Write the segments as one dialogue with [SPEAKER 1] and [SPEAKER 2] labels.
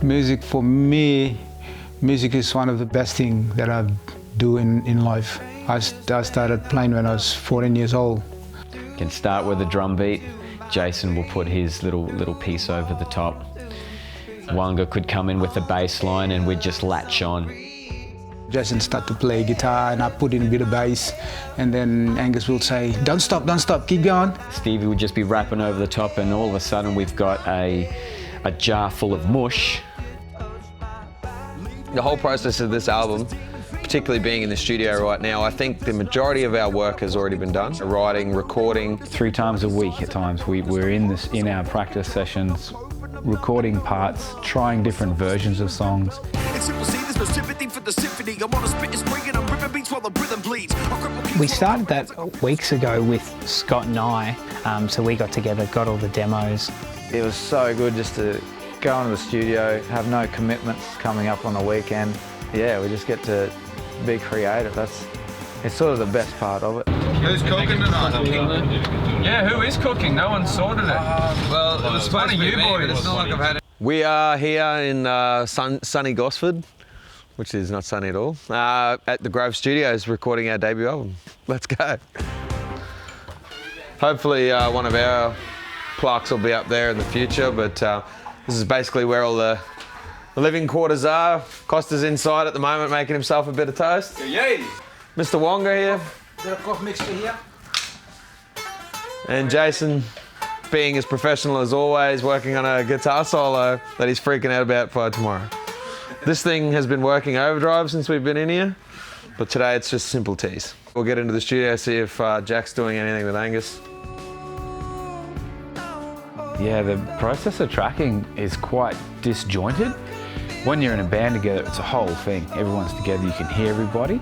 [SPEAKER 1] Music for me, music is one of the best things that I do in life. I started playing when I was 14 years old.
[SPEAKER 2] Can start with a drum beat. Jason will put his little piece over the top. Wanga could come in with the bass line and we'd just latch on.
[SPEAKER 1] Jason start to play guitar and I put in a bit of bass, and then Angus will say, don't stop, keep going.
[SPEAKER 2] Stevie would just be rapping over the top, and all of a sudden we've got a jar full of mush.
[SPEAKER 3] The whole process of this album, particularly being in the studio right now, I think the majority of our work has already been done. Writing, recording.
[SPEAKER 4] 3 times a week at times we're in our practice sessions, recording parts, trying different versions of songs.
[SPEAKER 5] We started that weeks ago with Scott and I, so we got together, got all the demos.
[SPEAKER 6] It was so good just to go into the studio, have no commitments coming up on the weekend. Yeah, we just get to be creative. It's sort of the best part of it.
[SPEAKER 7] Who's cooking tonight?
[SPEAKER 8] Yeah, who is cooking? No one sorted it.
[SPEAKER 7] Well, it was
[SPEAKER 8] funny, you boys.
[SPEAKER 7] but it's not like I've had it.
[SPEAKER 3] We are here in sunny Gosford, which is not sunny at all, at the Grove Studios recording our debut album. Let's go. Hopefully one of our plaques will be up there in the future, but this is basically where all the living quarters are. Costa's inside at the moment making himself a bit of toast.
[SPEAKER 7] Yay!
[SPEAKER 3] Mr. Wanga here.
[SPEAKER 1] Bit of cough mixture here.
[SPEAKER 3] And Jason, being as professional as always, working on a guitar solo that he's freaking out about for tomorrow. This thing has been working overdrive since we've been in here, but today it's just simple tease. We'll get into the studio, see if Jack's doing anything with Angus.
[SPEAKER 4] Yeah, the process of tracking is quite disjointed. When you're in a band together, it's a whole thing. Everyone's together, you can hear everybody.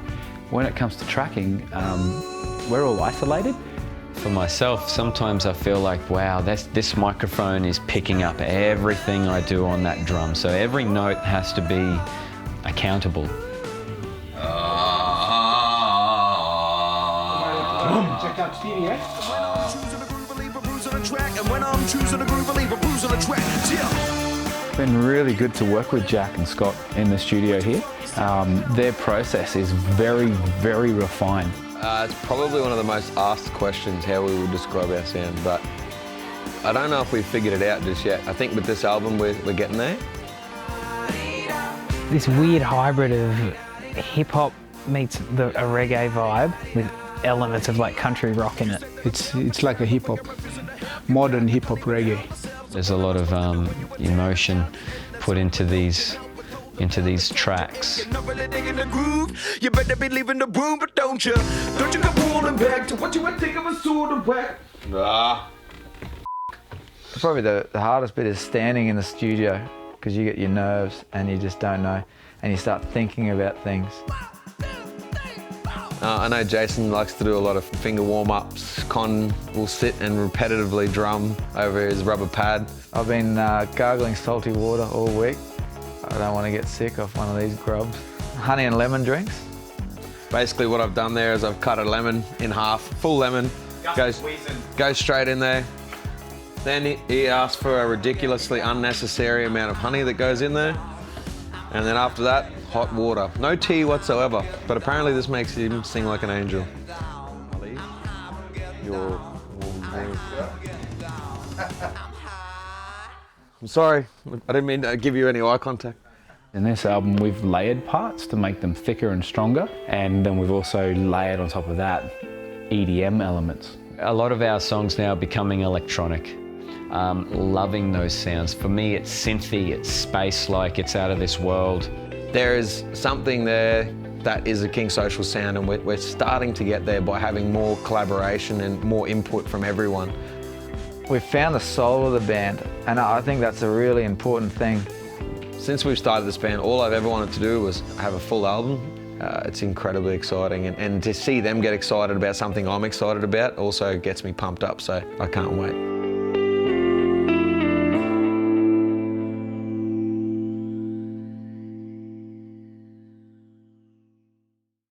[SPEAKER 4] When it comes to tracking, we're all isolated.
[SPEAKER 2] For myself, sometimes I feel like, wow, this microphone is picking up everything I do on that drum. So every note has to be accountable.
[SPEAKER 1] Check out Stevie, eh?
[SPEAKER 4] It's been really good to work with Jack and Scott in the studio here. Their process is very, very refined.
[SPEAKER 3] It's probably one of the most asked questions, how we would describe our sound, but I don't know if we've figured it out just yet. I think with this album we're getting there.
[SPEAKER 5] This weird hybrid of hip-hop meets a reggae vibe with elements of like country rock in it.
[SPEAKER 1] It's like a hip-hop, modern hip-hop reggae.
[SPEAKER 2] There's a lot of emotion put into these tracks.
[SPEAKER 7] You better be leaving the room, but don't you come rolling back to what you would think of a sort of whack.
[SPEAKER 6] Probably the hardest bit is standing in the studio, because you get your nerves and you just don't know, and you start thinking about things.
[SPEAKER 3] I know Jason likes to do a lot of finger warm-ups. Con will sit and repetitively drum over his rubber pad.
[SPEAKER 6] I've been gargling salty water all week. I don't want to get sick off one of these grubs. Honey and lemon drinks.
[SPEAKER 3] Basically what I've done there is I've cut a lemon in half, full lemon, goes straight in there. Then he asked for a ridiculously unnecessary amount of honey that goes in there. And then after that, hot water. No tea whatsoever, but apparently this makes him sing like an angel. I'm sorry, I didn't mean to give you any eye contact.
[SPEAKER 4] In this album, we've layered parts to make them thicker and stronger, and then we've also layered on top of that EDM elements.
[SPEAKER 2] A lot of our songs now are becoming electronic. Loving those sounds. For me, it's synthy, it's space-like, it's out of this world.
[SPEAKER 3] There is something there that is a King Social sound, and we're starting to get there by having more collaboration and more input from everyone.
[SPEAKER 6] We've found the soul of the band, and I think that's a really important thing.
[SPEAKER 3] Since we've started this band, all I've ever wanted to do was have a full album. It's incredibly exciting, and to see them get excited about something I'm excited about also gets me pumped up, so I can't wait.